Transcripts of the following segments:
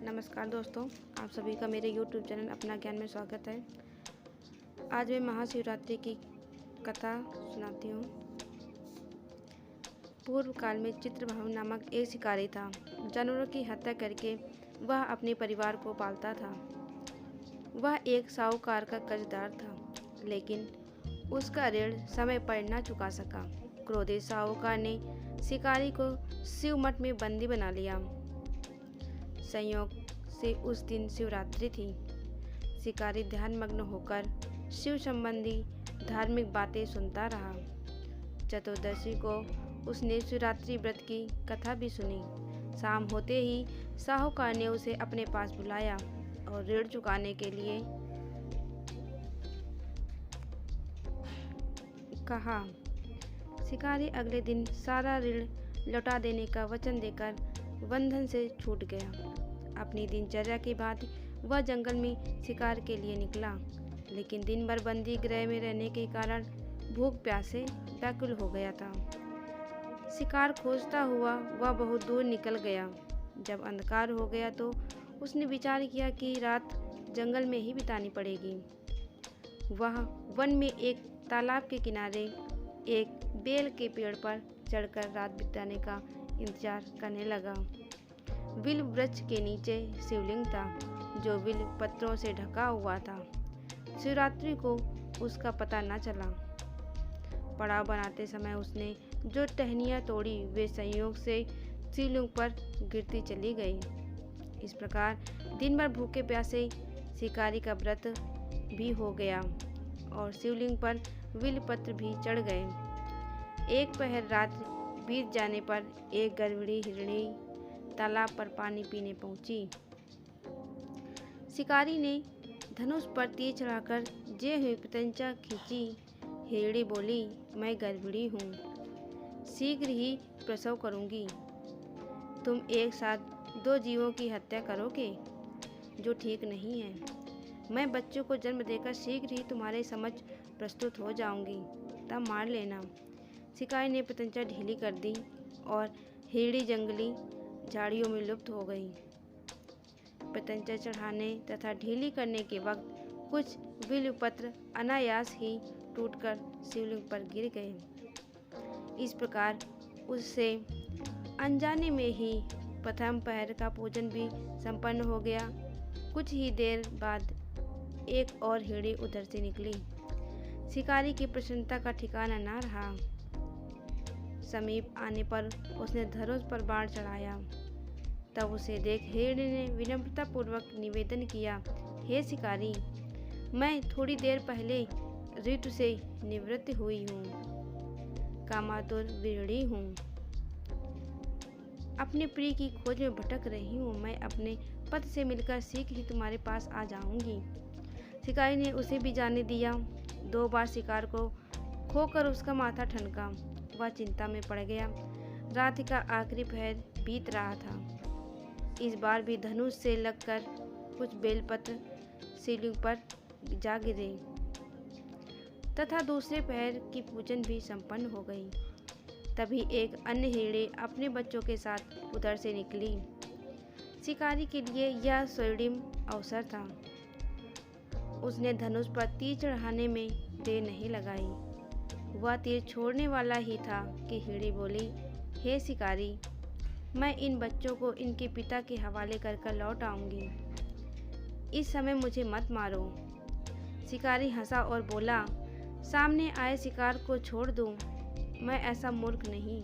नमस्कार दोस्तों, आप सभी का मेरे YouTube चैनल अपना ज्ञान में स्वागत है। आज मैं महाशिवरात्रि की कथा सुनाती हूँ। पूर्व काल में चित्रभानु नामक एक शिकारी था। जानवरों की हत्या करके वह अपने परिवार को पालता था। वह एक साहूकार का कर्जदार था, लेकिन उसका ऋण समय पर न चुका सका। क्रोधित साहूकार ने शिकारी को शिव मठ में बंदी बना लिया। संयोग से उस दिन शिवरात्रि थी। शिकारी ध्यानमग्न होकर शिव संबंधी धार्मिक बातें सुनता रहा। चतुर्दशी को उसने शिवरात्रि व्रत की कथा भी सुनी। शाम होते ही साहूकार ने उसे अपने पास बुलाया और ऋण चुकाने के लिए कहा। शिकारी अगले दिन सारा ऋण लौटा देने का वचन देकर बंधन से छूट गया। अपनी दिनचर्या के बाद वह जंगल में शिकार के लिए निकला, लेकिन दिन भर बंदी गृह में रहने के कारण भूख प्यास से व्याकुल हो गया था। शिकार खोजता हुआ वह बहुत दूर निकल गया। जब अंधकार हो गया तो उसने विचार किया कि रात जंगल में ही बितानी पड़ेगी। वह वन में एक तालाब के किनारे एक बेल के पेड़ पर चढ़कर रात बिताने का इंतजार करने लगा। विल वृक्ष के नीचे शिवलिंग था, जो विल पत्रों से ढका हुआ था। शिवरात्रि को उसका पता न चला। पड़ाव बनाते समय उसने जो टहनियाँ तोड़ी वे संयोग से शिवलिंग पर गिरती चली गई। इस प्रकार दिन भर भूखे प्यासे शिकारी का व्रत भी हो गया और शिवलिंग पर विल पत्र भी चढ़ गए। एक पहर रात बीत जाने पर एक गर्भिणी हिरणी तालाब पर पानी पीने पहुंची। शिकारी ने धनुष पर तीर चढ़ाकर जे हुई पतंगा खींची। हिरणी बोली, मैं गर्भिणी हूँ, शीघ्र ही प्रसव करूँगी। तुम एक साथ दो जीवों की हत्या करोगे, जो ठीक नहीं है। मैं बच्चों को जन्म देकर शीघ्र ही तुम्हारे समक्ष प्रस्तुत हो जाऊंगी, तब मार लेना। शिकारी ने पतंगा ढीली कर दी और हिरणी जंगली झाड़ियों में लुप्त हो गई। पतंगा चढ़ाने तथा ढीली करने के वक्त कुछ बिल्वपत्र अनायास ही टूटकर शिवलिंग पर गिर गए। इस प्रकार उससे अनजाने में ही प्रथम पहर का पूजन भी संपन्न हो गया। कुछ ही देर बाद एक और हिरणी उधर से निकली। शिकारी की प्रसन्नता का ठिकाना न रहा। समीप आने पर उसने धनुष पर बाण चढ़ाया। तब उसे देख हिरणी ने विनम्रतापूर्वक निवेदन किया, हे शिकारी, मैं थोड़ी देर पहले ऋतु से निवृत्त हुई हूँ, कामातुर विरणी हूँ, अपने प्रिय की खोज में भटक रही हूँ। मैं अपने पति से मिलकर शीघ्र ही तुम्हारे पास आ जाऊंगी। शिकारी ने उसे भी जाने दिया। 2 बार शिकार को खोकर उसका माथा ठनका। वह चिंता में पड़ गया। रात का आखिरी पहर बीत रहा था। इस बार भी धनुष से लगकर कुछ बेलपत्र शिवलिंग पर जा गिरे तथा दूसरे पहर की पूजन भी संपन्न हो गई। तभी एक अन्य हिरणी अपने बच्चों के साथ उधर से निकली। शिकारी के लिए यह स्वर्णिम अवसर था। उसने धनुष पर तीर चढ़ाने में देर नहीं लगाई। वह तीर छोड़ने वाला ही था कि हिरणी बोली, हे शिकारी, मैं इन बच्चों को इनके पिता के हवाले कर लौट आऊंगी। इस समय मुझे मत मारो। शिकारी हंसा और बोला, सामने आए शिकार को छोड़ दूं? मैं ऐसा मूर्ख नहीं।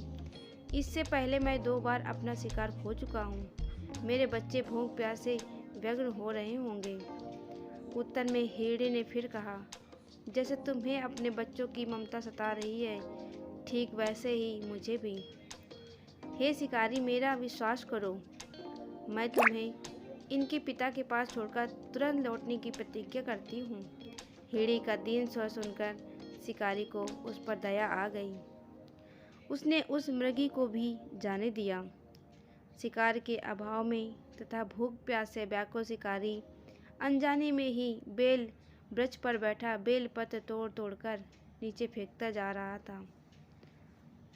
इससे पहले मैं 2 बार अपना शिकार खो चुका हूँ। मेरे बच्चे भूख प्यास से व्यग्र हो रहे होंगे। उत्तर में हिरणी ने फिर कहा, जैसे तुम्हें अपने बच्चों की ममता सता रही है, ठीक वैसे ही मुझे भी। हे शिकारी, मेरा विश्वास करो, मैं तुम्हें इनके पिता के पास छोड़कर तुरंत लौटने की प्रतिज्ञा करती हूँ। हिरणी का दीन स्वर सुनकर शिकारी को उस पर दया आ गई। उसने उस मृगी को भी जाने दिया। शिकार के अभाव में तथा भूख प्यास से व्याकुल शिकारी अनजाने में ही बेल वृक्ष पर बैठा बेल पत्र तोड़ तोड़कर नीचे फेंकता जा रहा था।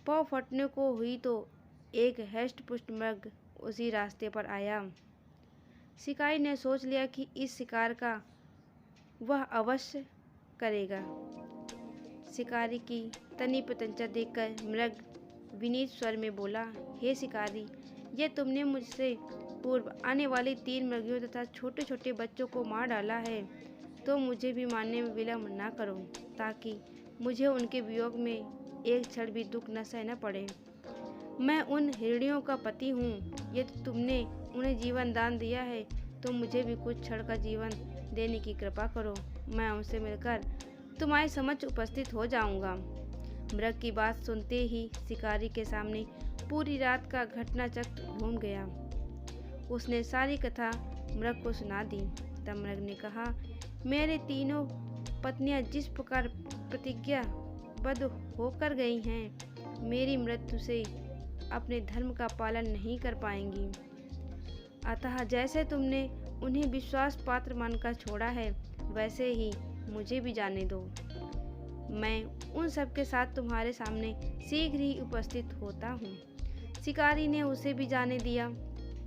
पाँव फटने को हुई तो एक हष्ट पुष्ट मृग उसी रास्ते पर आया। शिकारी ने सोच लिया कि इस शिकार का वह अवश्य करेगा। शिकारी की तनी प्रत्यंचा देखकर मृग विनीत स्वर में बोला, हे शिकारी, यह तुमने मुझसे पूर्व आने वाली 3 मृगियों तथा छोटे छोटे बच्चों को मार डाला है, तो मुझे भी मारने में विलम्ब न करो, ताकि मुझे उनके वियोग में एक क्षण भी दुख न सहना पड़े। मैं उन हिरणियों का पति हूँ। यदि तुमने उन्हें जीवन दान दिया है तो मुझे भी कुछ क्षण का जीवन देने की कृपा करो। मैं उनसे मिलकर तुम्हारे समक्ष उपस्थित हो जाऊंगा। मृग की बात सुनते ही शिकारी के सामने पूरी रात का घटनाचक्र घूम गया। उसने सारी कथा मृग को सुना दी। तब मृग ने कहा, मेरे तीनों पत्नियां जिस प्रकार प्रतिज्ञाबद्ध होकर गई हैं, मेरी मृत्यु से अपने धर्म का पालन नहीं कर पाएंगी। अतः जैसे तुमने उन्हें विश्वास पात्र मानकर छोड़ा है, वैसे ही मुझे भी जाने दो। मैं उन सब के साथ तुम्हारे सामने शीघ्र ही उपस्थित होता हूँ। शिकारी ने उसे भी जाने दिया।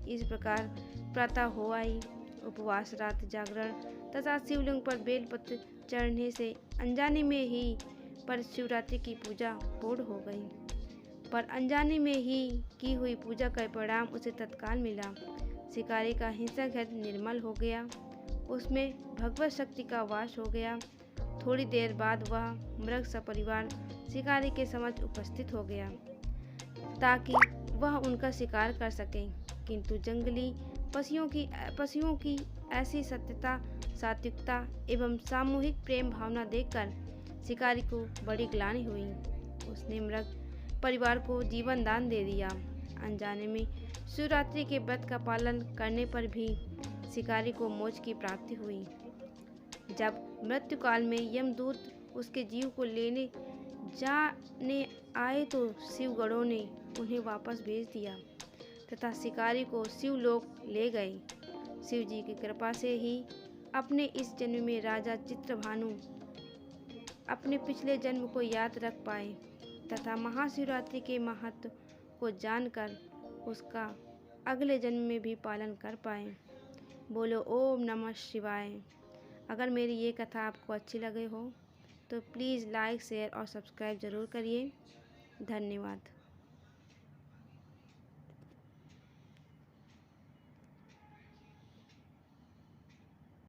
इस प्रकार प्रातः हो आई। उपवास, रात जागरण तथा शिवलिंग पर बेलपत्र चढ़ने से अनजाने में ही पर शिवरात्रि की पूजा पूर्ण हो गई। पर अनजाने में ही की हुई पूजा का परिणाम उसे तत्काल मिला। शिकारी का हिंसक हृदय निर्मल हो गया, उसमें भगवत शक्ति का वास हो गया। थोड़ी देर बाद वह मृग सपरिवार शिकारी के समक्ष उपस्थित हो गया, ताकि वह उनका शिकार कर सके। किंतु जंगली पशुओं की ऐसी सत्यता, सात्विकता एवं सामूहिक प्रेम भावना देखकर शिकारी को बड़ी ग्लानि हुई। उसने मृग परिवार को जीवन दान दे दिया। अनजाने में शिवरात्रि के व्रत का पालन करने पर भी शिकारी को मोक्ष की प्राप्ति हुई। जब मृत्यु काल में यमदूत उसके जीव को लेने जाने आए तो शिवगणों ने उन्हें वापस भेज दिया तथा शिकारी को शिवलोक ले गए। शिव जी की कृपा से ही अपने इस जन्म में राजा चित्रभानु अपने पिछले जन्म को याद रख पाए तथा महाशिवरात्रि के महत्व को जानकर उसका अगले जन्म में भी पालन कर पाए। बोलो ओम नमः शिवाय। अगर मेरी ये कथा आपको अच्छी लगे हो तो प्लीज़ लाइक, शेयर और सब्सक्राइब ज़रूर करिए। धन्यवाद।